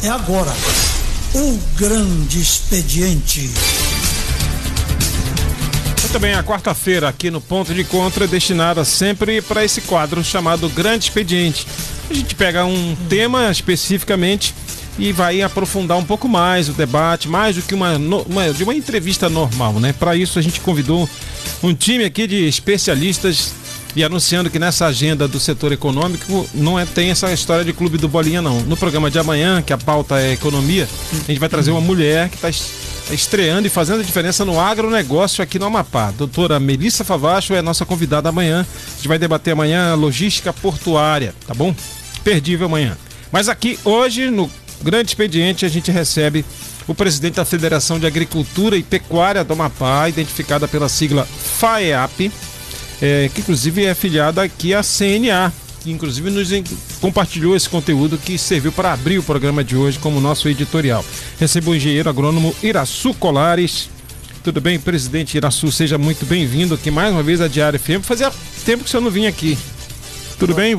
É agora, o grande expediente. Muito bem, a quarta-feira aqui no Ponto de Encontro é destinada sempre para esse quadro chamado Grande Expediente. A gente pega um tema especificamente e vai aprofundar um pouco mais o debate, mais do que de uma entrevista normal, né? Para isso a gente convidou um time aqui de especialistas e anunciando que nessa agenda do setor econômico tem essa história de Clube do Bolinha, não. No programa de amanhã, que a pauta é economia, a gente vai trazer uma mulher que está estreando e fazendo a diferença no agronegócio aqui no Amapá. Doutora Melissa Favacho é nossa convidada amanhã. A gente vai debater amanhã a logística portuária, tá bom? Perdível amanhã. Mas aqui, hoje, no Grande Expediente, a gente recebe o presidente da Federação de Agricultura e Pecuária do Amapá, identificada pela sigla FAEAP, que inclusive é afiliada aqui à CNA, que inclusive nos compartilhou esse conteúdo que serviu para abrir o programa de hoje como nosso editorial. Recebo o engenheiro agrônomo Iraçu Colares. Tudo bem, presidente Iraçu? Seja muito bem-vindo aqui mais uma vez à Diário FM. Fazia tempo que o senhor não vinha aqui. Tudo bem?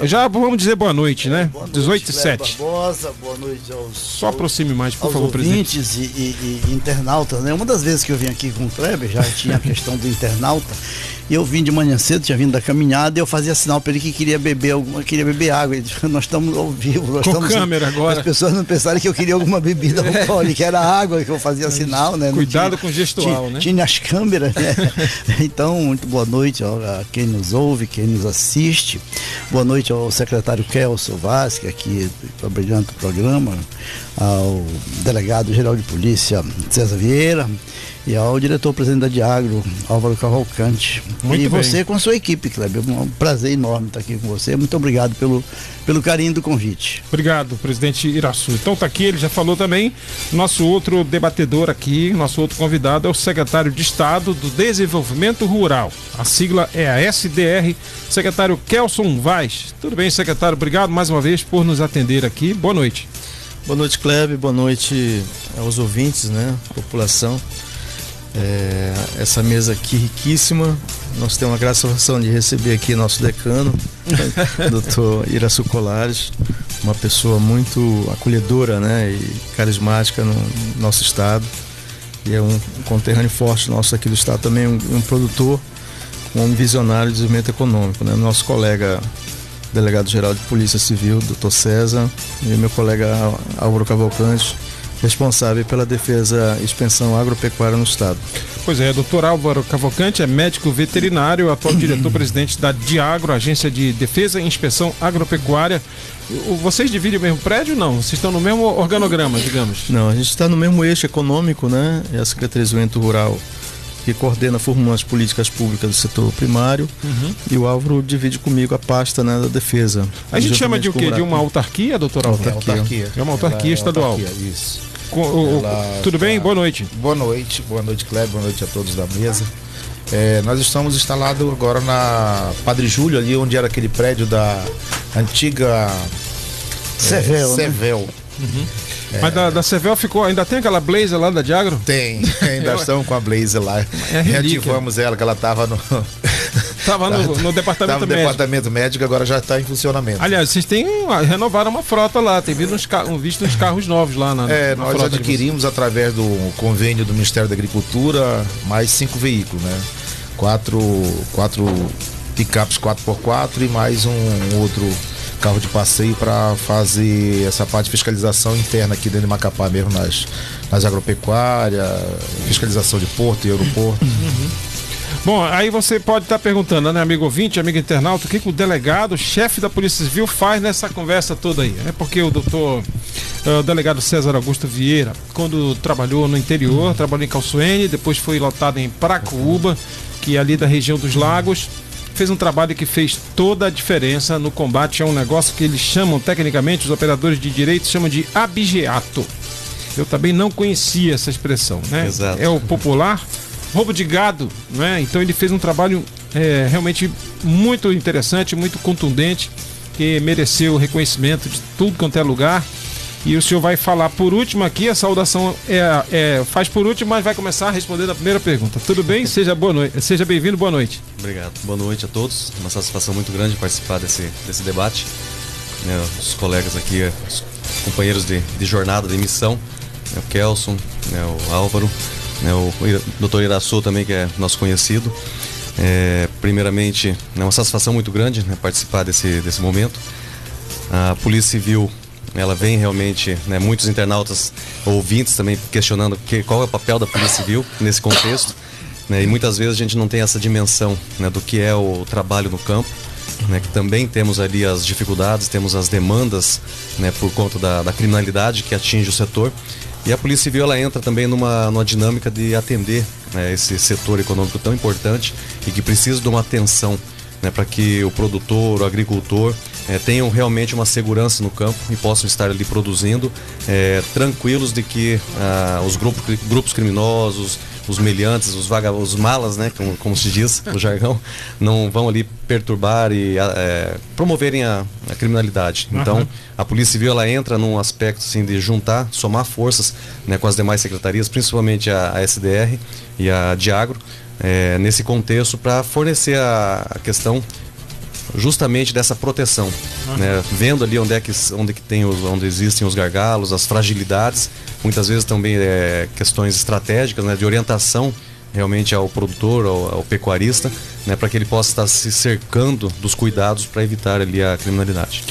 Já vamos dizer boa noite, né? 18h07. Boa noite aos... Só aproxime mais, por favor, presidente. Ouvintes e internautas, né? Uma das vezes que eu vim aqui com o Kleber, já tinha a questão do internauta, e eu vim de manhã cedo, tinha vindo da caminhada, e eu fazia sinal para ele que queria beber água. Ele disse, nós estamos ao vivo. Câmera agora. As pessoas não pensaram que eu queria alguma bebida alcoólica, era água que eu fazia sinal, né? Cuidado com o gestual, né? Tinha as câmeras, né? Então, muito boa noite a quem nos ouve, quem nos assiste. Boa noite ao secretário Kelson Vaz, que aqui brilhante o programa, ao delegado-geral de polícia César Vieira e ao diretor-presidente da Diagro, Álvaro Cavalcante. Muito e bem. você com a sua equipe, Kleber. É um prazer enorme estar aqui com você. Muito obrigado pelo carinho do convite. Obrigado, presidente Iraçu. Então tá aqui, ele já falou também, nosso outro debatedor aqui, nosso outro convidado é o secretário de Estado do Desenvolvimento Rural. A sigla é a SDR, secretário Kelson Vaz. Tudo bem, secretário? Obrigado mais uma vez por nos atender aqui. Boa noite. Boa noite, Kleber. Boa noite aos ouvintes, né? População. Essa mesa aqui riquíssima. Nós temos a graça de receber aqui nosso decano, doutor Iraçu Colares, uma pessoa muito acolhedora, né, e carismática no nosso estado, e é um conterrâneo forte nosso aqui do estado, também um produtor, um visionário de desenvolvimento econômico, né? Nosso colega delegado-geral de Polícia Civil, doutor César, e meu colega Álvaro Cavalcante, responsável pela defesa e expansão agropecuária no estado. Pois é, doutor Álvaro Cavalcante é médico veterinário, atual diretor-presidente da Diagro, Agência de Defesa e Inspeção Agropecuária. Vocês dividem o mesmo prédio ou não? Vocês estão no mesmo organograma, digamos? Não, a gente está no mesmo eixo econômico, né? É a Secretaria de Desenvolvimento Rural que coordena, formando as políticas públicas do setor primário, e o Álvaro divide comigo a pasta, né, da defesa. A gente chama de o quê? De uma autarquia, doutor Álvaro? Autarquia. É uma autarquia estadual. Autarquia, isso. Tudo bem? Boa noite. Boa noite, Kleber, boa noite a todos da mesa. Nós estamos instalados agora na Padre Júlio, ali onde era aquele prédio da antiga Sevel. Mas da Sevel ficou, ainda tem aquela Blazer lá da Diagro? Tem, ainda estamos com a Blazer lá. Reativamos ela, que ela estava no departamento médico. No departamento médico, agora já está em funcionamento. Aliás, vocês renovaram uma frota lá, tem visto uns carros novos lá na nós frota. adquirimos através do convênio do Ministério da Agricultura mais 5 veículos, né? 4 picapes 4x4 e mais um outro carro de passeio para fazer essa parte de fiscalização interna aqui dentro de Macapá mesmo, nas agropecuárias, fiscalização de porto e aeroporto. Bom, aí você pode estar perguntando, né, amigo ouvinte, amigo internauta, o que o delegado, chefe da Polícia Civil faz nessa conversa toda aí? É porque o delegado César Augusto Vieira, quando trabalhou no interior, trabalhou em Calçoene, depois foi lotado em Paracuúba, que é ali da região dos Lagos, fez um trabalho que fez toda a diferença no combate a um negócio que eles chamam, tecnicamente, os operadores de direito chamam de abigeato. Eu também não conhecia essa expressão, né? Exato. É o popular roubo de gado, né? Então ele fez um trabalho realmente muito interessante, muito contundente, que mereceu o reconhecimento de tudo quanto é lugar. E o senhor vai falar por último aqui, a saudação faz por último, mas vai começar respondendo a primeira pergunta. Tudo bem? Seja bem-vindo, boa noite. Obrigado, boa noite a todos. Uma satisfação muito grande participar desse debate. Os colegas aqui, companheiros de jornada, de missão, né, o Kelson, né, o Álvaro, né, o Dr. Iraçu também, que é nosso conhecido. Primeiramente, é uma satisfação muito grande, né, participar desse momento. A Polícia Civil, ela vem realmente, né, muitos internautas, ouvintes também questionando qual é o papel da Polícia Civil nesse contexto, né, e muitas vezes a gente não tem essa dimensão, né, do que é o trabalho no campo, né, que também temos ali as dificuldades, temos as demandas, né, por conta da criminalidade que atinge o setor. E a Polícia Civil, ela entra também numa dinâmica de atender, né, esse setor econômico tão importante e que precisa de uma atenção, né, para que o produtor, o agricultor tenham realmente uma segurança no campo e possam estar ali produzindo, tranquilos de que os grupos criminosos, os meliantes, os malas, né, como se diz no jargão, não vão ali perturbar e promoverem a criminalidade. Então, a Polícia Civil, ela entra num aspecto assim, de juntar, somar forças, né, com as demais secretarias, principalmente a SDR e a Diagro, nesse contexto, para fornecer a questão justamente dessa proteção, né? Vendo ali onde existem os gargalos, as fragilidades, muitas vezes também questões estratégicas, né, de orientação realmente ao produtor, ao pecuarista, né, para que ele possa estar se cercando dos cuidados para evitar ali a criminalidade.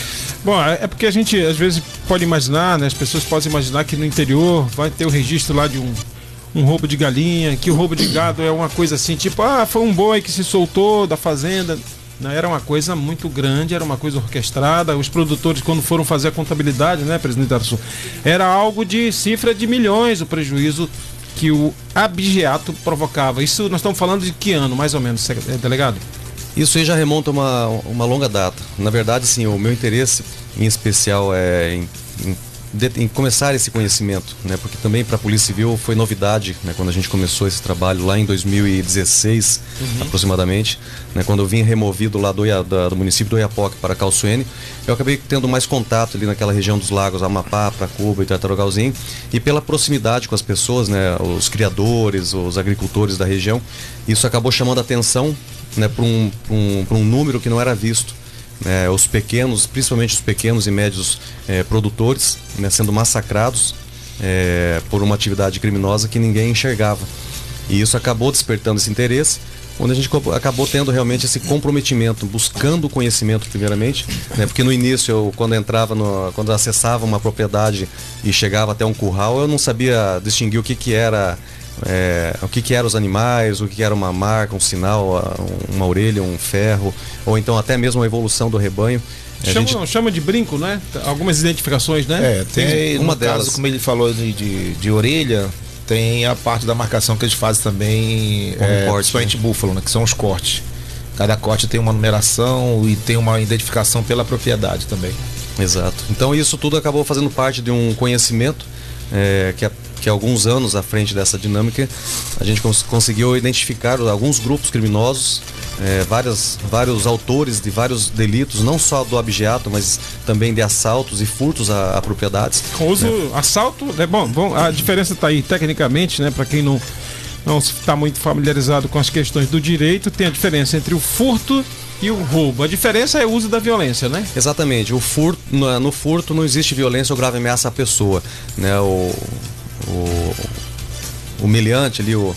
Bom, é porque a gente às vezes pode imaginar, né, as pessoas podem imaginar que no interior vai ter o registro lá de um roubo de galinha, que o roubo de gado é uma coisa assim, tipo, foi um boi que se soltou da fazenda. Não, era uma coisa muito grande, era uma coisa orquestrada. Os produtores, quando foram fazer a contabilidade, né, presidente Iraçu, era algo de cifra de milhões o prejuízo que o abigeato provocava. Isso nós estamos falando de que ano, mais ou menos, delegado? Isso aí já remonta a uma longa data. Na verdade, sim, o meu interesse em especial é em começar esse conhecimento, né? Porque também para a Polícia Civil foi novidade, né? Quando a gente começou esse trabalho lá em 2016, aproximadamente, né? Quando eu vim removido lá do município do Oiapoque para Calçoene, eu acabei tendo mais contato ali naquela região dos lagos, Amapá, Pracuba e Tartarugalzinho, e pela proximidade com as pessoas, né? Os criadores, os agricultores da região, isso acabou chamando a atenção, né? Para um número que não era visto. Os pequenos, principalmente os pequenos e médios produtores, né, sendo massacrados por uma atividade criminosa que ninguém enxergava. E isso acabou despertando esse interesse, onde a gente acabou tendo realmente esse comprometimento, buscando o conhecimento primeiramente, né, porque no início, quando acessava uma propriedade e chegava até um curral, eu não sabia distinguir o que era os animais, o que era uma marca, um sinal, uma orelha, um ferro, ou então até mesmo a evolução do rebanho. Chama de brinco, né? Algumas identificações, né? Tem uma delas, caso, como ele falou de orelha, tem a parte da marcação que eles fazem também, principalmente búfalo, né? Que são os cortes. Cada corte tem uma numeração e tem uma identificação pela propriedade também. Exato. Então isso tudo acabou fazendo parte de um conhecimento que há alguns anos à frente dessa dinâmica a gente conseguiu identificar alguns grupos criminosos, vários autores de vários delitos, não só do abigeato, mas também de assaltos e furtos a propriedades. Assalto, bom, a diferença está aí tecnicamente, né, para quem não está muito familiarizado com as questões do direito, tem a diferença entre o furto e o roubo. A diferença é o uso da violência, né? Exatamente. No furto não existe violência ou grave ameaça à pessoa, né? O meliante ali, o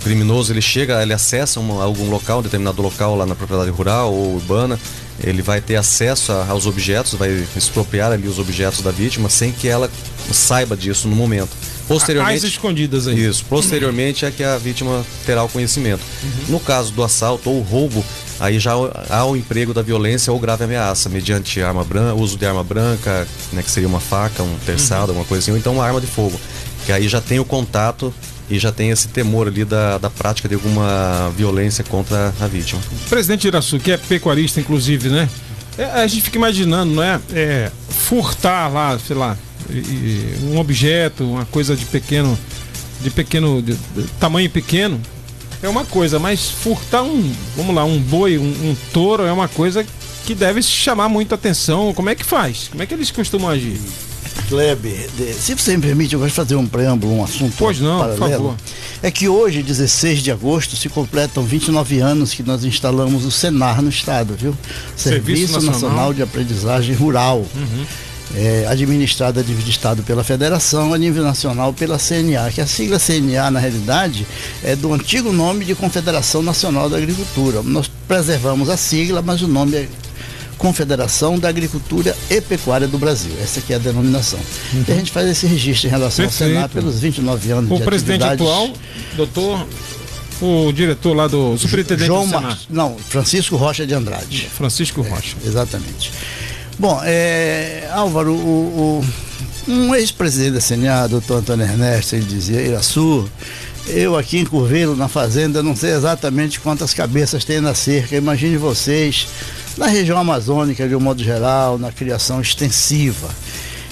criminoso, ele acessa algum local, um determinado local lá na propriedade rural ou urbana, ele vai ter acesso aos objetos, vai expropriar ali os objetos da vítima sem que ela saiba disso no momento. Posteriormente, as escondidas aí. Isso, posteriormente é que a vítima terá o conhecimento. No caso do assalto ou roubo, aí já há o emprego da violência ou grave ameaça, mediante uso de arma branca, né, que seria uma faca, um terçado, alguma coisa assim, ou então uma arma de fogo, que aí já tem o contato e já tem esse temor ali da prática de alguma violência contra a vítima. Presidente Iraçu, que é pecuarista inclusive, né? A gente fica imaginando, não é? Furtar lá, sei lá, um objeto, uma coisa de tamanho pequeno, é uma coisa, mas furtar um boi, um touro é uma coisa que deve chamar muita atenção. Como é que faz? Como é que eles costumam agir? Kleber, se você me permite, eu gosto de fazer um preâmbulo, um assunto paralelo. Por favor. É que hoje, 16 de agosto, se completam 29 anos que nós instalamos o SENAR no estado, viu? Serviço Nacional de Aprendizagem Rural. administrada a nível de Estado pela Federação, a nível nacional pela CNA, que a sigla CNA, na realidade, é do antigo nome de Confederação Nacional da Agricultura. Nós preservamos a sigla, mas o nome é Confederação da Agricultura e Pecuária do Brasil. Essa aqui é a denominação. E a gente faz esse registro em relação ao Senado pelos 29 anos de atividade. O presidente atual, doutor, o diretor lá do superintendente do Senado. Francisco Rocha de Andrade. Francisco Rocha. Exatamente. Bom, Álvaro, um ex-presidente da CNA, doutor Antônio Ernesto, ele dizia: Iraçu, eu aqui em Curvelo, na fazenda, não sei exatamente quantas cabeças tem na cerca. Imagine vocês na região amazônica, de um modo geral, na criação extensiva.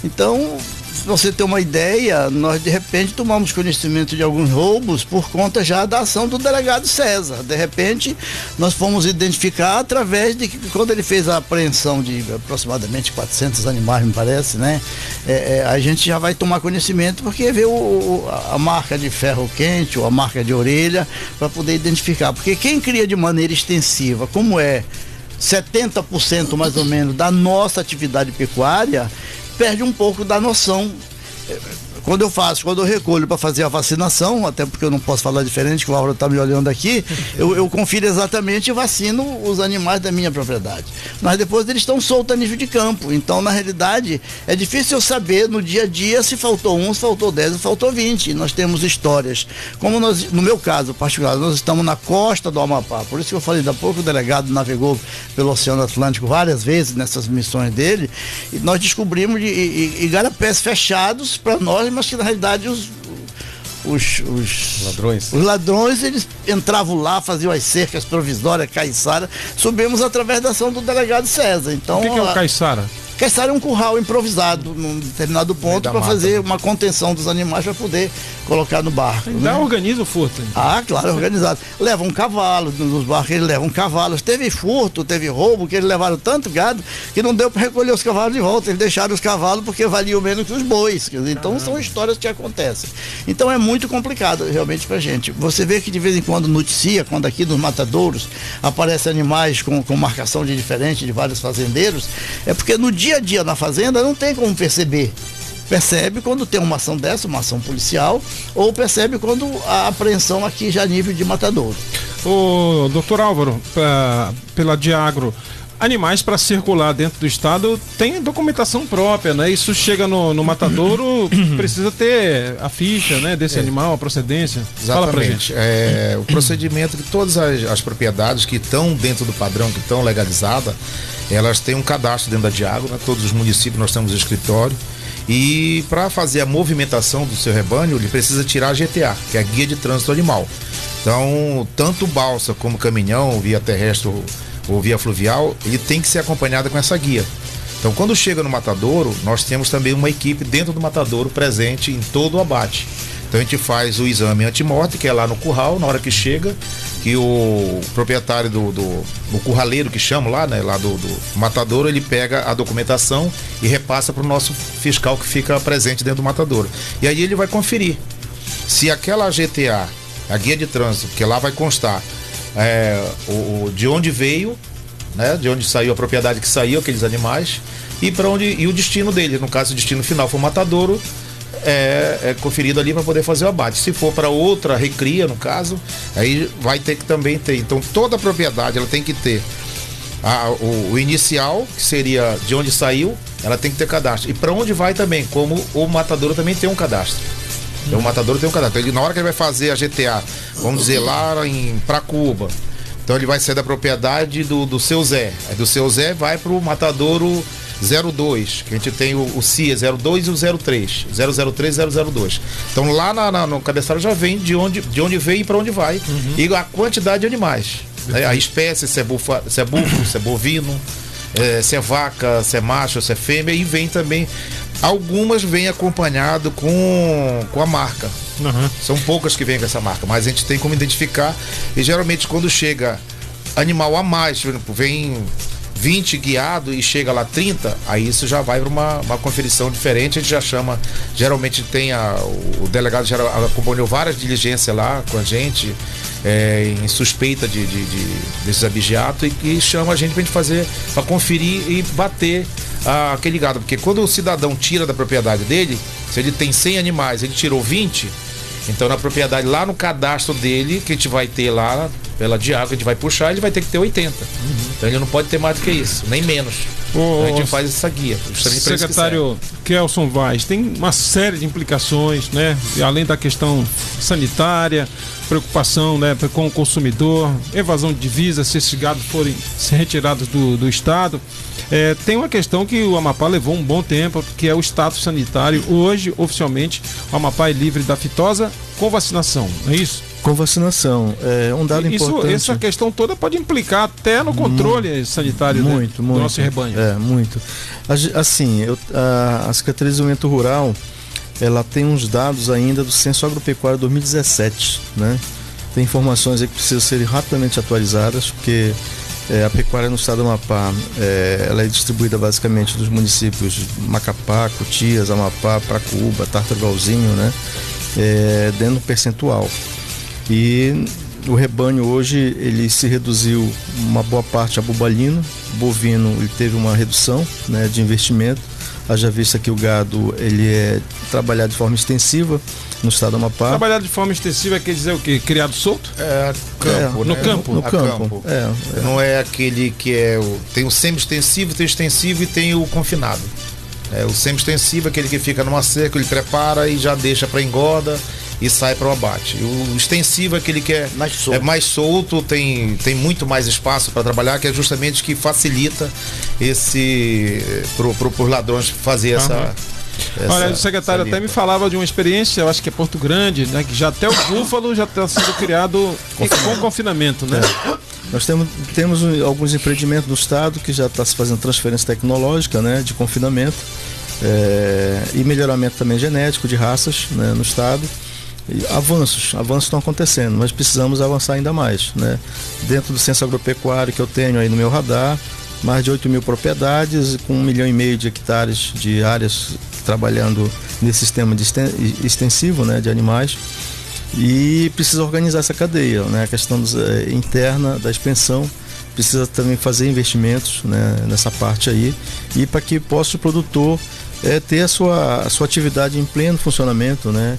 Então, se você ter uma ideia, nós de repente tomamos conhecimento de alguns roubos por conta já da ação do delegado César. De repente, nós fomos identificar através de que, quando ele fez a apreensão de aproximadamente 400 animais, me parece, né? A gente já vai tomar conhecimento porque vê a marca de ferro quente ou a marca de orelha para poder identificar. Porque quem cria de maneira extensiva, como 70% mais ou menos da nossa atividade pecuária, perde um pouco da noção. Quando eu recolho para fazer a vacinação, até porque eu não posso falar diferente, que o Álvaro está me olhando aqui, eu confiro exatamente e vacino os animais da minha propriedade. Mas depois eles estão soltos a nível de campo. Então, na realidade, é difícil eu saber no dia a dia se faltou 1, se faltou 10, se faltou 20. Nós temos histórias. Como no meu caso particular, nós estamos na costa do Amapá. Por isso que eu falei da pouco, o delegado navegou pelo Oceano Atlântico várias vezes nessas missões dele, e nós descobrimos igarapés fechados para nós, mas que na realidade os ladrões, eles entravam lá, faziam as cercas provisórias, caiçara. Subimos através da ação do delegado César. Então, o que é o caiçara? Caiçara é um curral improvisado num determinado ponto para fazer uma contenção dos animais para poder colocar no barco. Ainda organiza o furto. Claro, é organizado. Leva um cavalo, nos barcos eles levam cavalos. Teve furto, teve roubo, que eles levaram tanto gado que não deu para recolher os cavalos de volta. Eles deixaram os cavalos porque valiam menos que os bois. Então são histórias que acontecem. Então é muito complicado realmente pra gente. Você vê que de vez em quando noticia, quando aqui nos matadouros aparecem animais com marcação de diferente de vários fazendeiros, é porque no dia a dia na fazenda não tem como perceber. Percebe quando tem uma ação dessa, uma ação policial, ou percebe quando a apreensão aqui já a nível de matadouro. O doutor Álvaro, pela Diagro, animais para circular dentro do estado tem documentação própria, né? Isso chega no matadouro, precisa ter a ficha, né, desse animal, a procedência. Exatamente. Fala pra gente. O procedimento de todas as propriedades que estão dentro do padrão, que estão legalizadas, elas têm um cadastro dentro da Diagro, né? Todos os municípios nós temos escritório. E para fazer a movimentação do seu rebanho, ele precisa tirar a GTA, que é a Guia de Trânsito Animal. Então, tanto balsa como caminhão, via terrestre ou via fluvial, ele tem que ser acompanhado com essa guia. Então, quando chega no matadouro, nós temos também uma equipe dentro do matadouro presente em todo o abate. Então, a gente faz o exame antimorte, que é lá no curral, na hora que chega, que o proprietário do curraleiro, que chama lá, né, lá do matadouro, ele pega a documentação e repassa para o nosso fiscal que fica presente dentro do matadouro. E aí ele vai conferir se aquela GTA, a guia de trânsito, que lá vai constar de onde veio, né, de onde saiu a propriedade que saiu aqueles animais e para onde, e o destino dele. No caso, o destino final for o matadouro, é conferido ali para poder fazer o abate. Se for para outra recria, no caso, aí vai ter que também ter. Então, toda a propriedade ela tem que ter o inicial, que seria de onde saiu, ela tem que ter cadastro. E para onde vai também, como o matadouro também tem um cadastro. Então, o matadouro tem um cadastro. Ele, na hora que ele vai fazer a GTA, vamos dizer, lá em Pracuba, então ele vai ser da propriedade do seu Zé. Aí do seu Zé vai para o matadouro 02, que a gente tem o CIA 02 e o 03, 003 e 002. Então lá no cadastro já vem de onde veio e para onde vai, e a quantidade de animais, né? A espécie, se é búfalo, se é bovino, se é vaca, se é macho, se é fêmea, e vem também, algumas vêm acompanhado com a marca. São poucas que vêm com essa marca, mas a gente tem como identificar, e geralmente quando chega animal a mais, por exemplo, vem 20 guiado e chega lá 30, aí isso já vai para uma conferição diferente. A gente já chama, geralmente tem o delegado já acompanhou várias diligências lá com a gente, em suspeita desses abigeatos, e chama a gente pra gente fazer, para conferir e bater aquele gado, porque quando o cidadão tira da propriedade dele, se ele tem 100 animais, ele tirou 20, então na propriedade, lá no cadastro dele, que a gente vai ter lá, pela diária que a gente vai puxar, ele vai ter que ter 80. Então ele não pode ter mais do que isso, nem menos. Então a gente faz essa guia. Secretário Kelson Vaz, tem uma série de implicações, né? Além da questão sanitária, preocupação, né, com o consumidor, evasão de divisas, se esses gados forem ser retirados do estado. Tem uma questão que o Amapá levou um bom tempo, que é o status sanitário. Hoje, oficialmente, o Amapá é livre da fitosa com vacinação, não é isso? Com vacinação. Um dado importante. Essa questão toda pode implicar até no controle sanitário do nosso rebanho. Muito. Assim, a Secretaria de Desenvolvimento Rural, ela tem uns dados ainda do Censo Agropecuário 2017, né? Tem informações aí que precisam ser rapidamente atualizadas, porque a pecuária no estado do Amapá, ela é distribuída basicamente dos municípios Macapá, Cotias, Amapá, Pracuúba, Tartarugalzinho, né? Dentro do percentual. E o rebanho hoje, ele se reduziu uma boa parte a bubalino, bovino ele teve uma redução, né, de investimento, haja vista que o gado ele é trabalhado de forma extensiva no estado do Amapá. Trabalhado de forma extensiva quer dizer o quê? Criado solto? Campo, no campo. No campo. Não é aquele que tem o semi-extensivo, tem o extensivo e tem o confinado. O semi-extensivo é aquele que fica numa cerca, ele prepara e já deixa para engorda e sai para o abate. O extensivo é aquele que é mais solto, tem muito mais espaço para trabalhar, que é justamente que facilita para os ladrões fazer essa. Olha, o secretário até me falava de uma experiência, eu acho que é Porto Grande, né, que já até o búfalo já está sendo criado com confinamento, né? Nós temos alguns empreendimentos no estado que já está se fazendo transferência tecnológica, né, de confinamento, e melhoramento também genético de raças, né, no estado. E avanços estão acontecendo, mas precisamos avançar ainda mais, né? Dentro do censo agropecuário que eu tenho aí no meu radar, mais de 8 mil propriedades com 1,5 milhão de hectares de áreas trabalhando nesse sistema de extensivo, né, de animais, e precisa organizar essa cadeia, né? A questão interna da expensão precisa também fazer investimentos, né, nessa parte aí, e para que possa o produtor ter a sua atividade em pleno funcionamento, né?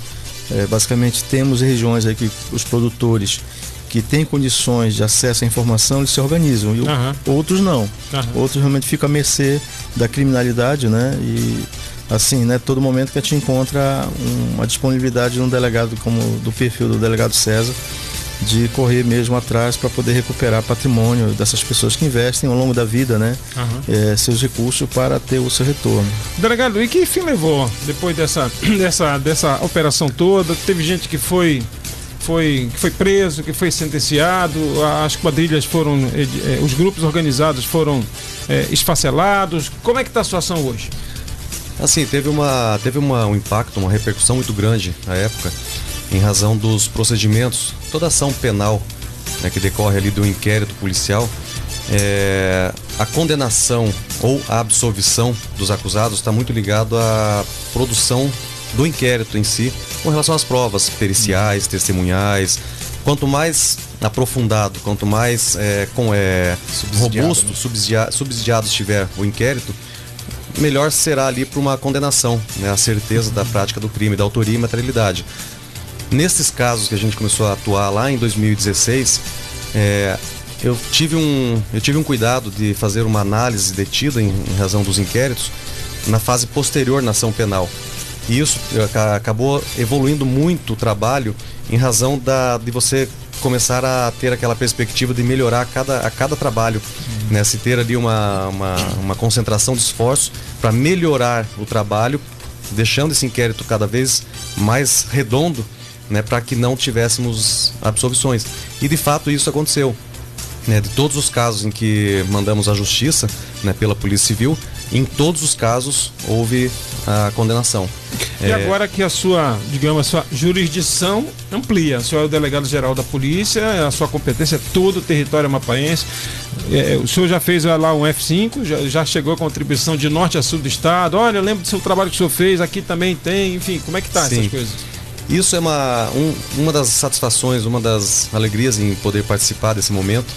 Basicamente temos regiões aí que os produtores que têm condições de acesso à informação, eles se organizam, e outros não. Outros realmente ficam à mercê da criminalidade, né? E assim, né, todo momento que a gente encontra uma disponibilidade de um delegado, como do perfil do delegado César, de correr mesmo atrás para poder recuperar patrimônio dessas pessoas que investem ao longo da vida, né? Seus recursos para ter o seu retorno. Delegado, e que fim levou depois dessa operação toda? Teve gente que foi preso, que foi sentenciado, as quadrilhas foram, os grupos organizados foram esfacelados. Como é que está a situação hoje? Assim, teve um impacto, uma repercussão muito grande na época, em razão dos procedimentos, toda ação penal, né, que decorre ali do inquérito policial. A condenação ou a absolvição dos acusados está muito ligado à produção do inquérito em si, com relação às provas periciais, testemunhais. Quanto mais aprofundado, quanto mais robusto, subsidiado estiver o inquérito, melhor será ali para uma condenação, né, a certeza da prática do crime, da autoria e materialidade. Nesses casos que a gente começou a atuar lá em 2016, eu tive um cuidado de fazer uma análise detida em razão dos inquéritos na fase posterior na ação penal. E isso acabou evoluindo muito o trabalho em razão de você começar a ter aquela perspectiva de melhorar a cada trabalho, né? Se ter ali uma concentração de esforço para melhorar o trabalho, deixando esse inquérito cada vez mais redondo, né, para que não tivéssemos absolvições. E de fato isso aconteceu, né? De todos os casos em que mandamos à justiça, né, pela Polícia Civil, em todos os casos houve a condenação. E agora que a sua, digamos, a sua jurisdição amplia, o senhor é o delegado-geral da polícia, a sua competência é todo o território amapaense. O senhor já fez lá um F5, já chegou a contribuição de norte a sul do estado. Olha, eu lembro do seu trabalho que o senhor fez, aqui também tem, enfim, como é que tá essas coisas? Isso é uma das satisfações, uma das alegrias em poder participar desse momento,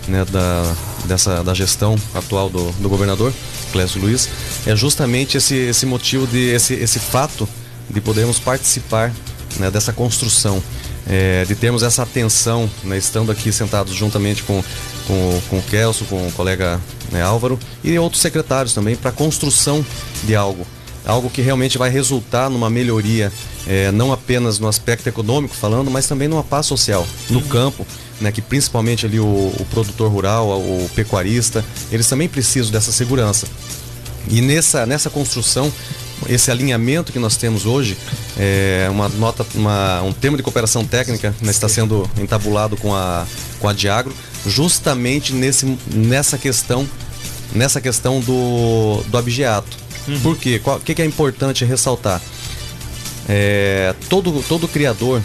né, da gestão atual do governador Clécio Luiz, é justamente esse motivo esse fato de podermos participar, né, dessa construção, de termos essa atenção, né, estando aqui sentados juntamente com o Kelso, com o colega, né, Álvaro e outros secretários também, para a construção de algo que realmente vai resultar numa melhoria, não apenas no aspecto econômico falando, mas também numa paz social, no campo, né, que principalmente ali o produtor rural, o pecuarista, eles também precisam dessa segurança. E nessa construção, esse alinhamento que nós temos hoje, um termo de cooperação técnica, né, está sendo entabulado com a Diagro, justamente nessa questão do abigeato. Por quê? O que é importante ressaltar? Todo criador,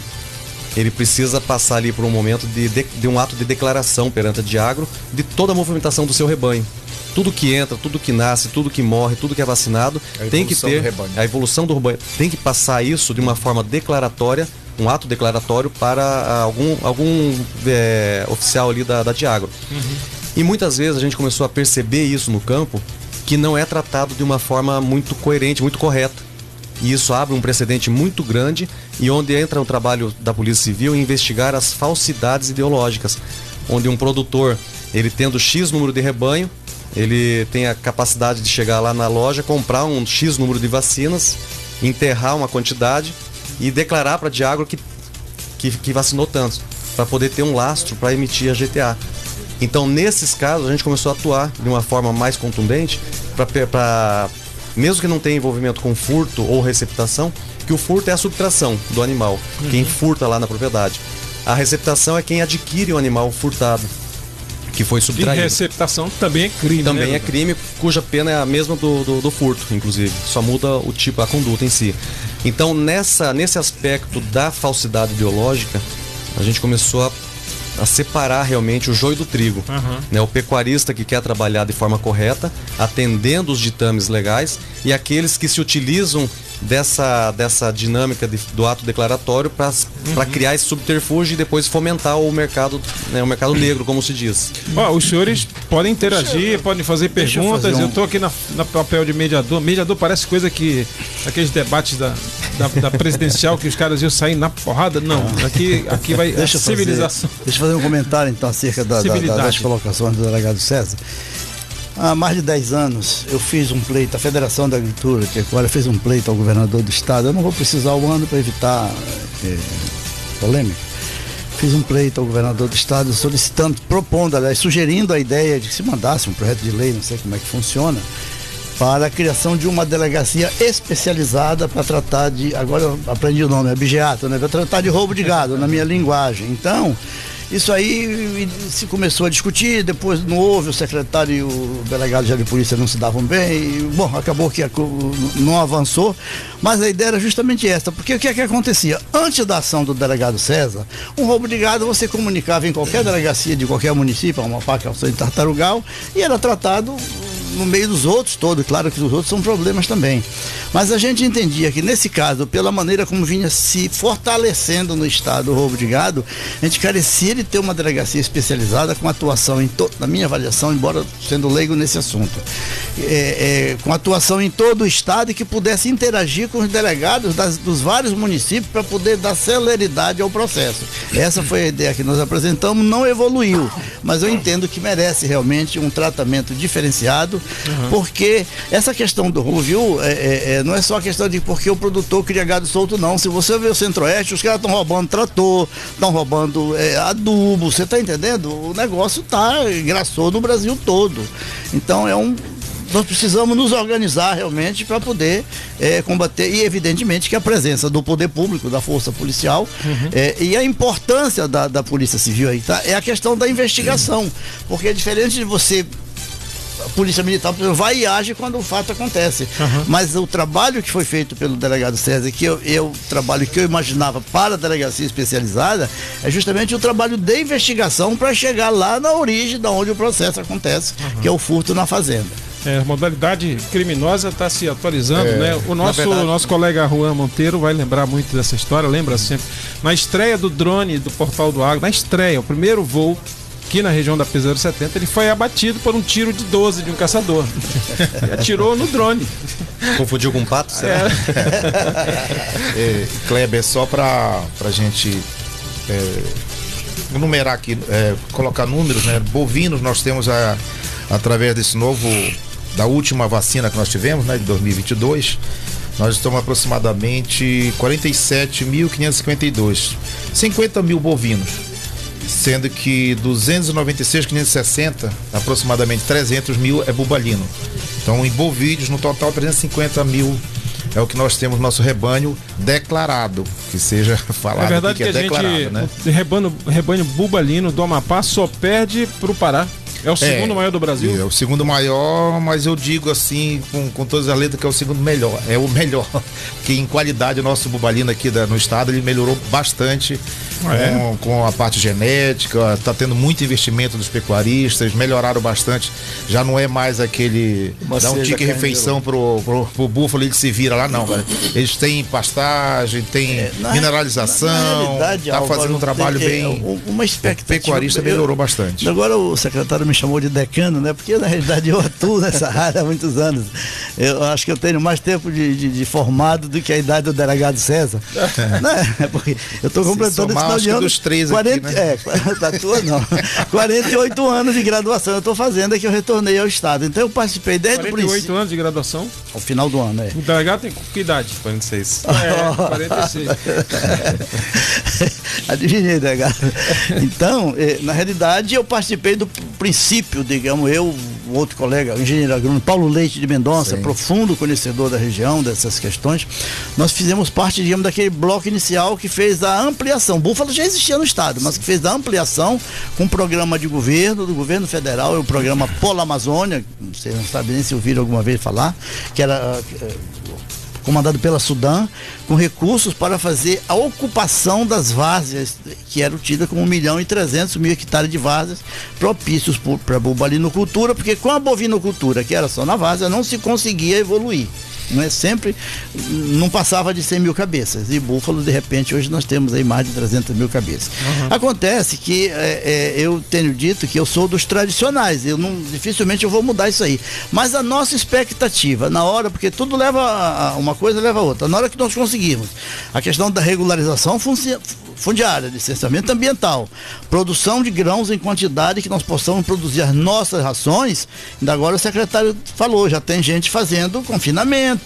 ele precisa passar ali por um momento de um ato de declaração perante a Diagro de toda a movimentação do seu rebanho. Tudo que entra, tudo que nasce, tudo que morre, tudo que é vacinado, tem que ter a evolução do rebanho. Tem que passar isso de uma forma declaratória, um ato declaratório para algum oficial ali da Diagro. E muitas vezes a gente começou a perceber isso no campo, que não é tratado de uma forma muito coerente, muito correta. E isso abre um precedente muito grande e onde entra o trabalho da Polícia Civil em investigar as falsidades ideológicas, onde um produtor, ele tendo X número de rebanho, ele tem a capacidade de chegar lá na loja, comprar um X número de vacinas, enterrar uma quantidade e declarar para a Diagro que vacinou tanto, para poder ter um lastro para emitir a GTA. Então, nesses casos, a gente começou a atuar de uma forma mais contundente, para mesmo que não tenha envolvimento com furto ou receptação, que o furto é a subtração do animal, quem furta lá na propriedade. A receptação é quem adquire o animal furtado, que foi subtraído. E receptação também é crime, também, né? É crime, cuja pena é a mesma do furto, inclusive. Só muda o tipo, a conduta em si. Então, nesse aspecto da falsidade ideológica, a gente começou a separar realmente o joio do trigo, né? O pecuarista que quer trabalhar de forma correta, atendendo os ditames legais, e aqueles que se utilizam dessa dinâmica do ato declaratório para criar esse subterfúgio e depois fomentar o mercado, né, o mercado negro, como se diz. Os senhores podem interagir, podem fazer perguntas. Eu estou aqui na papel de mediador. Mediador parece coisa que aqueles debates da presidencial que os caras iam sair na porrada. Não, aqui vai a civilização. Deixa eu fazer um comentário então acerca das colocações do delegado César. Há mais de 10 anos eu fiz um pleito, a Federação da Agricultura e Pecuária fez um pleito ao governador do estado. Eu não vou precisar o ano para evitar polêmica. Fiz um pleito ao governador do estado solicitando, propondo, aliás, sugerindo a ideia de que se mandasse um projeto de lei, não sei como é que funciona, para a criação de uma delegacia especializada para tratar de, agora eu aprendi o nome, abigeato, né? Para tratar de roubo de gado, na minha linguagem. Então, isso aí se começou a discutir, depois não houve, o secretário e o delegado de polícia não se davam bem, e, bom, acabou que não avançou, mas a ideia era justamente essa, porque o que é que acontecia? Antes da ação do delegado César, um roubo de gado você comunicava em qualquer delegacia de qualquer município, Amapá, Calçada e Tartarugal, e era tratado no meio dos outros todos, claro que os outros são problemas também. Mas a gente entendia que nesse caso, pela maneira como vinha se fortalecendo no estado o roubo de gado, a gente carecia de ter uma delegacia especializada com atuação na minha avaliação, embora sendo leigo nesse assunto, com atuação em todo o estado e que pudesse interagir com os delegados dos vários municípios para poder dar celeridade ao processo. Essa foi a ideia que nós apresentamos, não evoluiu, mas eu entendo que merece realmente um tratamento diferenciado, porque essa questão do roubo, viu, não é só a questão de porque o produtor cria gado solto, não. Se você vê o Centro-Oeste, os caras estão roubando trator, estão roubando adubo, você está entendendo? O negócio engraçou no Brasil todo. Então nós precisamos nos organizar realmente para poder combater, e evidentemente que a presença do poder público, da força policial, e a importância da Polícia Civil aí, tá? É a questão da investigação, porque é diferente de você polícia militar vai e age quando o fato acontece. Mas o trabalho que foi feito pelo delegado César, que o trabalho que eu imaginava para a delegacia especializada, é justamente o trabalho de investigação para chegar lá na origem da onde o processo acontece, que é o furto na fazenda. A modalidade criminosa está se atualizando, né? O nosso colega Juan Monteiro vai lembrar muito dessa história, lembra sempre. Na estreia do drone do Portal do Agro, na estreia, o primeiro voo aqui na região da Peseiro 70, ele foi abatido por um tiro de 12 de um caçador. Ele atirou no drone. Confundiu com um pato, será? Kleber, só pra gente numerar aqui, colocar números, né? Bovinos nós temos através desse da última vacina que nós tivemos, né, de 2022, nós estamos aproximadamente 47.552, 50 mil bovinos, sendo que 296.560, aproximadamente 300 mil é bubalino. Então, em bovídeos, no total 350 mil é o que nós temos no nosso rebanho declarado, que seja falado. É verdade que a declarado, né? rebanho bubalino do Amapá só perde pro Pará. É o segundo maior do Brasil? É o segundo maior, mas eu digo assim, com todas as letras, que é o segundo melhor. É o melhor. Porque em qualidade o nosso bubalino aqui no estado, ele melhorou bastante com a parte genética. Está tendo muito investimento dos pecuaristas, melhoraram bastante. Já não é mais aquele dar um tique refeição pro búfalo e que se vira lá, não, cara. Eles têm pastagem, tem mineralização. Está fazendo um trabalho bem. Uma expectativa. O pecuarista melhorou bastante. Agora o secretário me chamou de decano, né? Porque na realidade eu atuo nessa área há muitos anos. Eu acho que eu tenho mais tempo de formado do que a idade do delegado César. Né? Porque eu estou completando esse final de ano. Dos 3 aqui, né? Da tua não. 48 anos de graduação eu estou fazendo, é que eu retornei ao estado. Então eu participei desde o princípio. 48 anos de graduação? Ao final do ano, O delegado tem que idade? 46. 46. Adivinhei, delegado. Então, na realidade, eu participei do princípio, digamos, o outro colega, o engenheiro agrônomo Paulo Leite de Mendonça, profundo conhecedor da região, dessas questões, nós fizemos parte, digamos, daquele bloco inicial que fez a ampliação. Búfalo já existia no estado, mas que fez a ampliação com um programa de governo, do governo federal, é o programa Polo Amazônia, vocês não sabem nem se ouviram alguma vez falar, que era comandado pela Sudam, com recursos para fazer a ocupação das várzeas, que eram tidas como 1.300.000 hectares de várzeas propícios para a bubalinocultura, porque com a bovinocultura, que era só na várzea, não se conseguia evoluir. Né? Sempre não passava de 100 mil cabeças, e búfalo, de repente, hoje nós temos aí mais de 300 mil cabeças. Acontece que eu tenho dito que eu sou dos tradicionais, dificilmente eu vou mudar isso aí, mas a nossa expectativa na hora, porque tudo leva uma coisa leva a outra, na hora que nós conseguirmos a questão da regularização fundiária, licenciamento ambiental, produção de grãos em quantidade que nós possamos produzir as nossas rações. Ainda agora o secretário falou, já tem gente fazendo confinamento.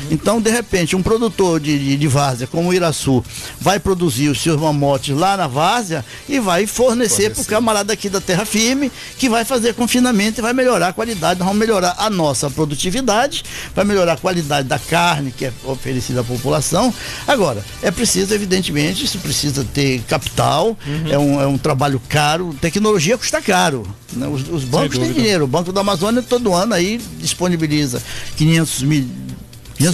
Então, de repente, um produtor de várzea como o Iraçu vai produzir os seus mamotes lá na várzea e vai fornecer para o camarada aqui da terra firme, que vai fazer confinamento e vai melhorar a qualidade. Nós vamos melhorar a nossa produtividade, vai melhorar a qualidade da carne que é oferecida à população. Agora, é preciso, evidentemente, isso precisa ter capital, é um trabalho caro, tecnologia custa caro, né? Os bancos têm dinheiro, o Banco da Amazônia todo ano aí disponibiliza 500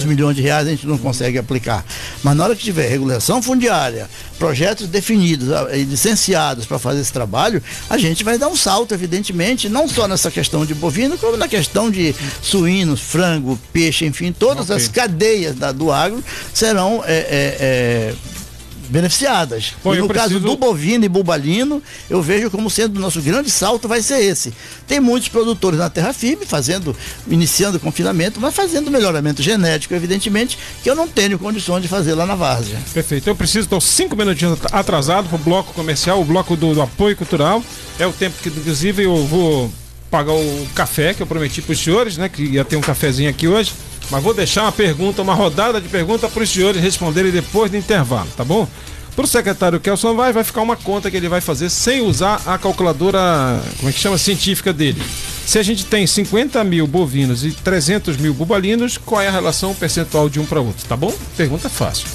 milhões de reais, a gente não consegue aplicar, mas na hora que tiver regulação fundiária, projetos definidos e licenciados para fazer esse trabalho, a gente vai dar um salto, evidentemente, não só nessa questão de bovino, como na questão de suínos, frango, peixe, enfim, todas as cadeias do agro serão beneficiadas. Bom, e no caso do bovino e bubalino, eu vejo como sendo o nosso grande salto vai ser esse. Tem muitos produtores na terra firme iniciando o confinamento, mas fazendo melhoramento genético, evidentemente, que eu não tenho condições de fazer lá na várzea. Perfeito. Eu preciso, estou 5 minutinhos atrasado para o bloco comercial, o bloco do apoio cultural. É o tempo que, inclusive, eu vou pagar o café que eu prometi para os senhores, né? Que ia ter um cafezinho aqui hoje. Mas vou deixar uma rodada de perguntas para os senhores responderem depois do intervalo, tá bom? Para o secretário Kelson vai ficar uma conta que ele vai fazer sem usar a calculadora, como é que chama, científica dele. Se a gente tem 50 mil bovinos e 300 mil bubalinos, qual é a relação percentual de um para outro, tá bom? Pergunta fácil.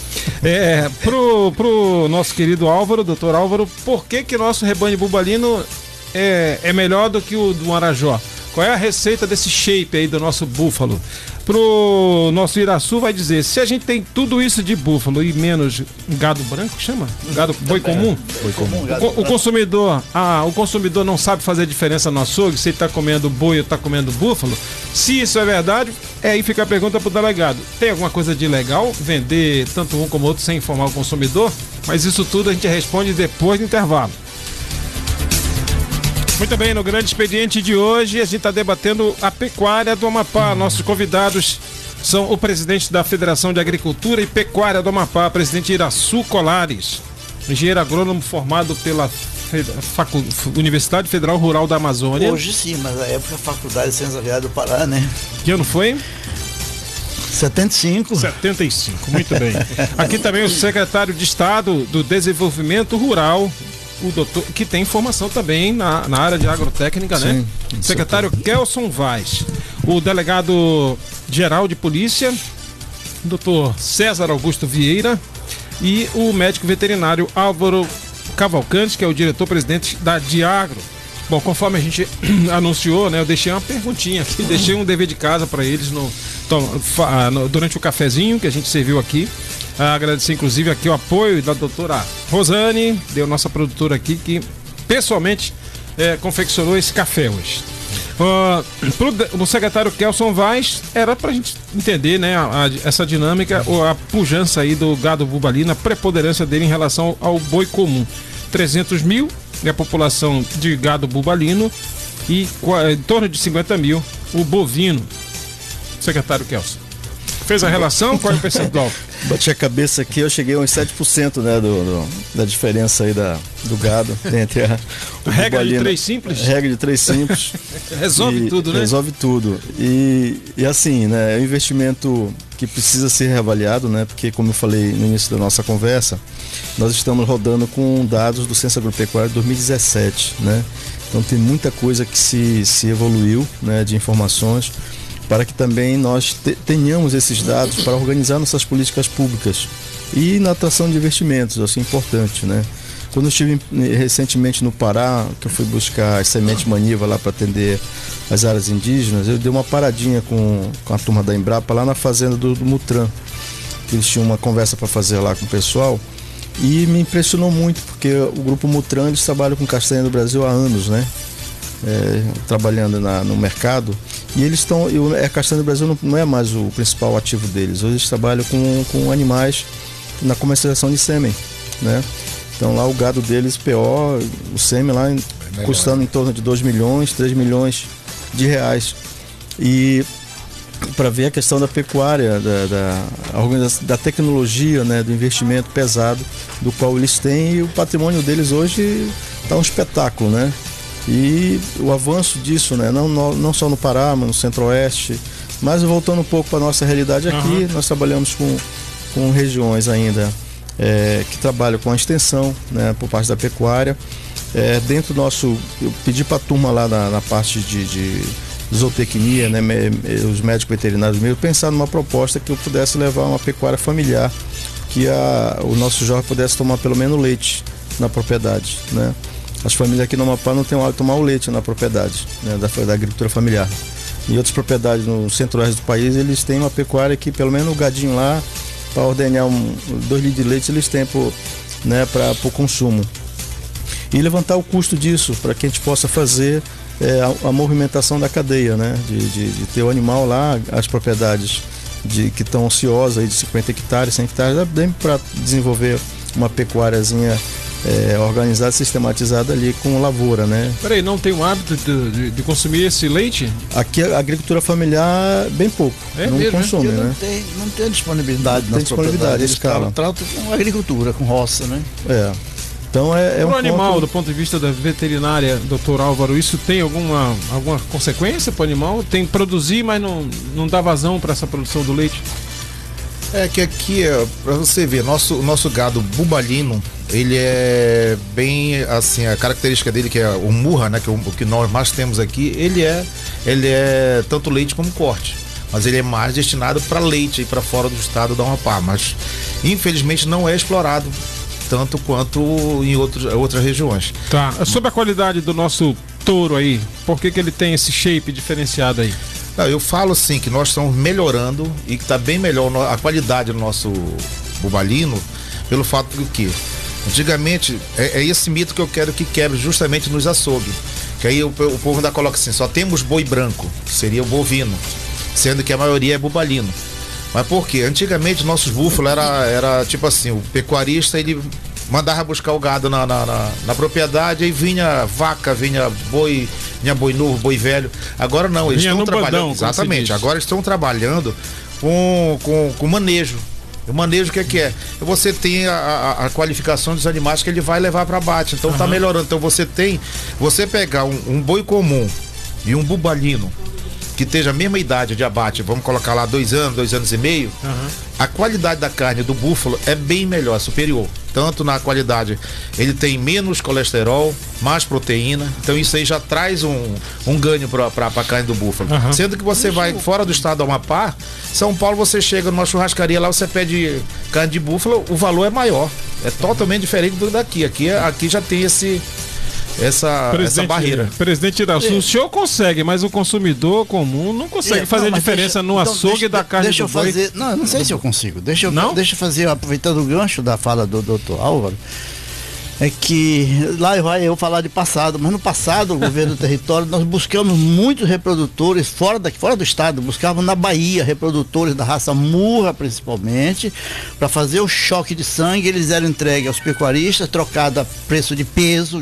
Pro nosso querido Álvaro, doutor Álvaro, por que nosso rebanho bubalino é melhor do que o do Marajó? Qual é a receita desse shape aí do nosso búfalo? Pro nosso Iraçu vai dizer, se a gente tem tudo isso de búfalo e menos gado branco, chama? Gado boi comum? Boi comum. O consumidor não sabe fazer diferença no açougue, se ele está comendo boi ou está comendo búfalo. Se isso é verdade, aí fica a pergunta pro delegado. Tem alguma coisa de legal vender tanto um como o outro sem informar o consumidor? Mas isso tudo a gente responde depois do intervalo. Muito bem, no grande expediente de hoje a gente está debatendo a pecuária do Amapá. Nossos convidados são o presidente da Federação de Agricultura e Pecuária do Amapá, presidente Iraçu Colares, engenheiro agrônomo formado pela Universidade Federal Rural da Amazônia. Hoje sim, mas na época a Faculdade de Ciências Agrárias do Pará, né? Que ano foi? 75. 75, muito bem. Aqui também o secretário de Estado do Desenvolvimento Rural, o doutor, que tem formação também na área de agrotécnica, né? Sim, Secretário Kelson Vaz. O delegado geral de polícia, doutor César Augusto Vieira, e o médico veterinário Álvaro Cavalcante, que é o diretor-presidente da Diagro. Bom, conforme a gente anunciou, né, eu deixei uma perguntinha aqui, deixei um dever de casa para eles durante o cafezinho que a gente serviu aqui. Agradecer inclusive aqui o apoio da doutora Rosane, nossa produtora aqui, que pessoalmente confeccionou esse café hoje. O secretário Kelson Vaz, era pra gente entender, né, essa dinâmica, a pujança aí do gado bubalino, a preponderância dele em relação ao boi comum. 300 mil é a população de gado bubalino e em torno de 50 mil o bovino. Secretário Kelson, fez a relação? Qual é o percentual? Bati a cabeça aqui, eu cheguei a uns 7%, né, da diferença aí do gado entre a regra de 3 simples? Regra de 3 simples. Resolve tudo, né? Resolve tudo. E assim, né, é um investimento que precisa ser reavaliado, né, porque como eu falei no início da nossa conversa, nós estamos rodando com dados do Censo Agropecuário de 2017, né? Então tem muita coisa que se evoluiu, né, de informações, para que também nós tenhamos esses dados para organizar nossas políticas públicas e na atração de investimentos, assim, importante, né? Quando eu estive recentemente no Pará, que eu fui buscar as sementes Maniva lá para atender as áreas indígenas, eu dei uma paradinha com a turma da Embrapa lá na fazenda do Mutran, que eles tinham uma conversa para fazer lá com o pessoal, e me impressionou muito, porque o grupo Mutran, eles trabalham com castanha do Brasil há anos, né? Trabalhando no mercado, e eles estão, a castanha do Brasil não é mais o principal ativo deles. Hoje eles trabalham com animais na comercialização de sêmen, né? Então lá o gado deles, PO, o sêmen lá custando em torno de 2 milhões, 3 milhões de reais. E para ver a questão da pecuária, da tecnologia, né, do investimento pesado do qual eles têm, e o patrimônio deles hoje está um espetáculo, né? E o avanço disso, né, não só no Pará, mas no Centro-Oeste, mas voltando um pouco para a nossa realidade aqui, nós trabalhamos com regiões ainda que trabalham com a extensão, né, por parte da pecuária. Dentro do nosso, eu pedi para a turma lá na parte de zootecnia, né, os médicos veterinários mesmo, pensar numa proposta que eu pudesse levar uma pecuária familiar, que o nosso jovem pudesse tomar pelo menos leite na propriedade, né? As famílias aqui no Amapá não têm o hábito de tomar o leite na propriedade, né, da agricultura familiar. Em outras propriedades no centro-oeste do país, eles têm uma pecuária que pelo menos o gadinho lá, para ordenhar 2 litros de leite, eles têm para o consumo. E levantar o custo disso, para que a gente possa fazer a movimentação da cadeia, né, de ter o animal lá, as propriedades que estão ociosas, aí de 50 hectares, 100 hectares, dá para desenvolver uma pecuáriazinha organizada, sistematizada ali com lavoura, né? Peraí, não tem um hábito de consumir esse leite? Aqui a agricultura familiar, bem pouco. Não mesmo, consome, né? Não tem disponibilidade nas propriedades. Eles tratam com agricultura, com roça, né? Então Pro animal, do ponto de vista da veterinária, doutor Álvaro, isso tem alguma consequência para o animal? Tem produzir, mas não dá vazão para essa produção do leite? Que aqui, para você ver, nosso gado bubalino, ele é bem, assim, a característica dele, que é o murra, né, que o que nós mais temos aqui, ele é tanto leite como corte, mas ele é mais destinado para leite e para fora do estado do Amapá, mas infelizmente não é explorado tanto quanto em outras regiões. Tá. Sobre a qualidade do nosso touro aí? Por que ele tem esse shape diferenciado aí? Não, eu falo assim que nós estamos melhorando e que está bem melhor a qualidade do nosso bubalino, pelo fato do que antigamente é esse mito que eu quero que quebre justamente nos açougues. Que aí o povo ainda coloca assim, só temos boi branco, que seria o bovino, sendo que a maioria é bubalino. Mas por quê? Antigamente nossos búfalos era tipo assim, o pecuarista ele mandava buscar o gado na propriedade, aí vinha vaca, vinha boi novo, boi velho. Agora não, eles estão trabalhando. Bandão, exatamente, agora estão trabalhando com manejo. O manejo o que é? Você tem a qualificação dos animais que ele vai levar para abate. Então tá melhorando. Então você pegar um boi comum e um bubalino que esteja a mesma idade de abate, vamos colocar lá 2 anos, 2 anos e meio, a qualidade da carne do búfalo é bem melhor, superior. Tanto na qualidade, ele tem menos colesterol, mais proteína, então isso aí já traz um ganho para a carne do búfalo. Sendo que você vai fora do estado do Amapá, São Paulo, você chega numa churrascaria lá, você pede carne de búfalo, o valor é maior, é totalmente diferente do daqui. Aqui já tem essa barreira. Presidente Iraçu, o senhor consegue, mas o consumidor comum não consegue fazer diferença no açougue da carne do boi. Não sei se eu consigo. Deixa eu fazer, aproveitando o gancho da fala do doutor Álvaro, é que lá vai eu falar de passado, mas no passado, o governo do território, nós buscamos muitos reprodutores fora do estado, buscávamos na Bahia reprodutores da raça Murra, principalmente, para fazer o choque de sangue. Eles eram entregues aos pecuaristas, trocado a preço de peso,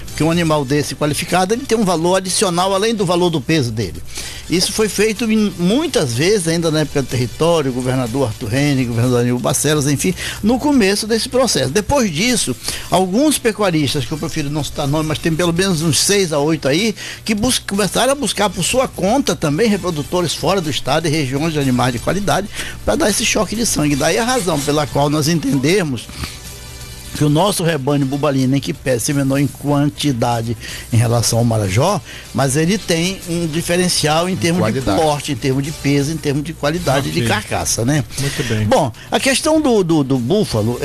porque um animal desse qualificado, ele tem um valor adicional além do valor do peso dele. Isso foi feito muitas vezes, ainda na época do território, governador Arthur Henning, governador Aníbal Barcelos, enfim, no começo desse processo. Depois disso, alguns pecuaristas, que eu prefiro não citar nome, mas tem pelo menos uns 6 a 8 aí, que começaram a buscar por sua conta também reprodutores fora do estado e regiões de animais de qualidade para dar esse choque de sangue. Daí a razão pela qual nós entendemos que o nosso rebanho bubalino, em que pese ser menor em quantidade em relação ao Marajó, mas ele tem um diferencial em termos de porte, em termos de peso, em termos de qualidade de carcaça, né? Muito bem. Bom, a questão do búfalo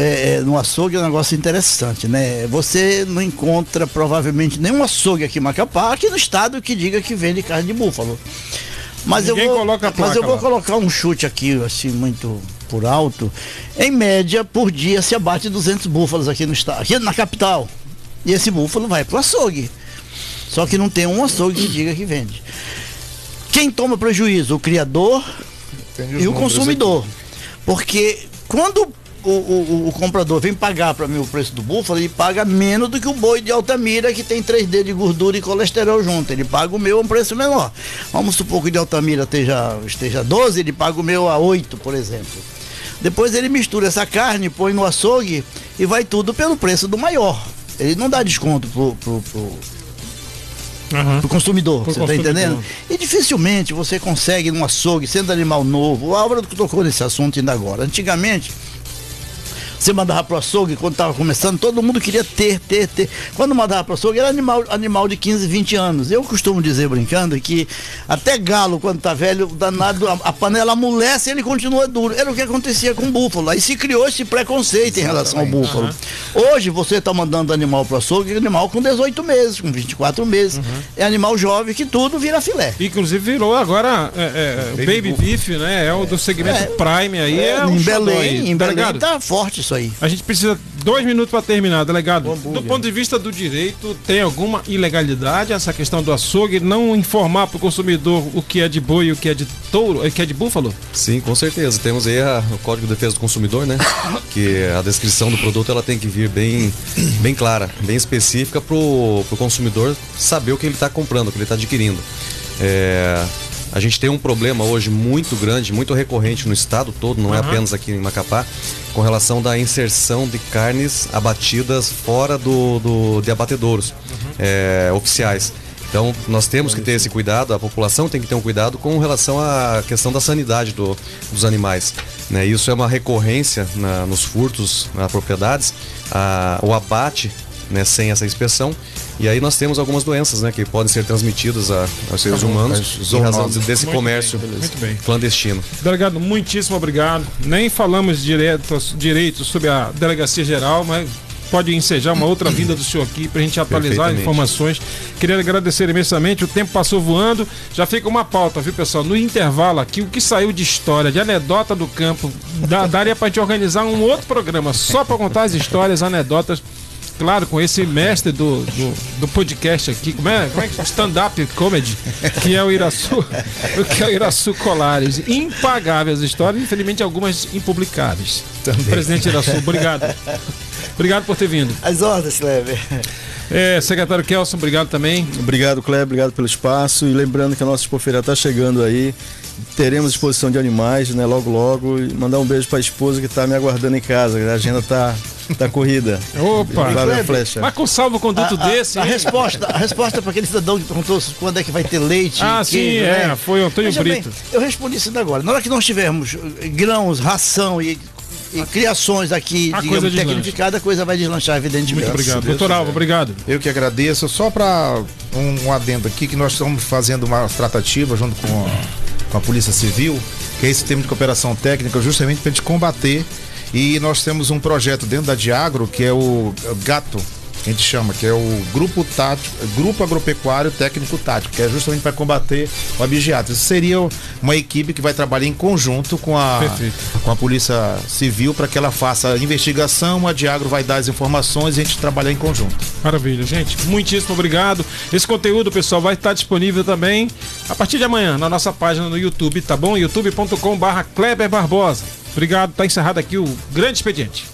no açougue é um negócio interessante, né? Você não encontra provavelmente nenhum açougue aqui em Macapá, aqui no estado, que diga que vende carne de búfalo. Mas eu vou colocar um chute aqui, assim, muito por alto. Em média, por dia se abate 200 búfalos aqui no estado, aqui na capital. E esse búfalo vai pro açougue. Só que não tem um açougue que diga que vende. Quem toma prejuízo? O criador e o consumidor. Porque quando o comprador vem pagar para mim o preço do búfalo, ele paga menos do que o boi de Altamira, que tem 3D de gordura e colesterol junto. Ele paga o meu a um preço menor. Vamos supor que o de Altamira esteja 12, ele paga o meu a 8, por exemplo. Depois ele mistura essa carne, põe no açougue e vai tudo pelo preço do maior. Ele não dá desconto pro consumidor, você está entendendo? E dificilmente você consegue num açougue, sendo animal novo. O Álvaro tocou nesse assunto ainda agora. Antigamente, você mandava pro açougue, quando estava começando, todo mundo queria ter. Quando mandava pro açougue, era animal de 15, 20 anos. Eu costumo dizer, brincando, que até galo, quando tá velho, danado, a panela amolece e ele continua duro. Era o que acontecia com o búfalo. Aí se criou esse preconceito em relação ao búfalo. Hoje, você tá mandando animal pro açougue, animal com 18 meses, com 24 meses. É animal jovem que tudo vira filé. Inclusive virou agora Baby Beef, né? É o do segmento Prime aí. Em Belém tá forte isso aí. A gente precisa 2 minutos para terminar, delegado. Do ponto de vista do direito, tem alguma ilegalidade essa questão do açougue não informar para o consumidor o que é de boi e o que é de touro, o que é de búfalo? Sim, com certeza. Temos aí o Código de Defesa do Consumidor, né? Que a descrição do produto ela tem que vir bem clara, bem específica para o consumidor saber o que ele está comprando, o que ele está adquirindo. A gente tem um problema hoje muito grande, muito recorrente no estado todo, não é apenas aqui em Macapá, com relação da inserção de carnes abatidas fora de abatedouros oficiais. Então, nós temos que ter esse cuidado, a população tem que ter um cuidado com relação à questão da sanidade dos animais, né? Isso é uma recorrência nos furtos nas propriedades, o abate, né, sem essa inspeção. E aí nós temos algumas doenças, né, que podem ser transmitidas aos seres humanos em razão desse comércio clandestino. Delegado, muitíssimo obrigado. Nem falamos direito sobre a Delegacia Geral, mas pode ensejar uma outra vinda do senhor aqui pra gente atualizar informações. Queria agradecer imensamente, o tempo passou voando, já fica uma pauta, viu, pessoal? No intervalo aqui, o que saiu de história, de anedota do campo, daria pra gente organizar um outro programa só pra contar as histórias, anedotas. Claro, com esse mestre do podcast aqui, como é que stand-up comedy, que é o Iraçu Colares. Impagáveis as histórias, infelizmente algumas impublicáveis. Também. Presidente Iraçu, obrigado. Obrigado por ter vindo. As ordens, Kleber. Secretário Kelson, obrigado também. Obrigado, Kleber, obrigado pelo espaço. E lembrando que a nossa expofeira está chegando aí. Teremos exposição de animais, né? Logo. E mandar um beijo para a esposa que está me aguardando em casa. A agenda tá corrida. Opa! Valeu, Flecha. Mas com salvo-conduto desse. A resposta para aquele cidadão que perguntou quando é que vai ter leite. Sim, né? Foi o Antônio Brito. Eu respondi isso ainda agora. Na hora que nós tivermos grãos, ração e criações aqui, digamos, tecnificada, a coisa vai deslanchar, evidentemente. Muito obrigado. Doutor Alva, obrigado. Eu que agradeço. Só para um adendo aqui, que nós estamos fazendo uma tratativa junto com a Polícia Civil, que é esse tema de cooperação técnica, justamente para a gente combater. E nós temos um projeto dentro da Diagro, que é o GATO, que a gente chama, que é o Grupo Agropecuário Técnico Tático, que é justamente para combater o abigeato. Isso seria uma equipe que vai trabalhar em conjunto com a Polícia Civil para que ela faça a investigação, a Diagro vai dar as informações e a gente trabalhar em conjunto. Maravilha, gente. Muitíssimo obrigado. Esse conteúdo, pessoal, vai estar disponível também a partir de amanhã na nossa página no YouTube, tá bom? youtube.com/Kleber Barbosa. Obrigado, tá encerrado aqui o Grande Expediente.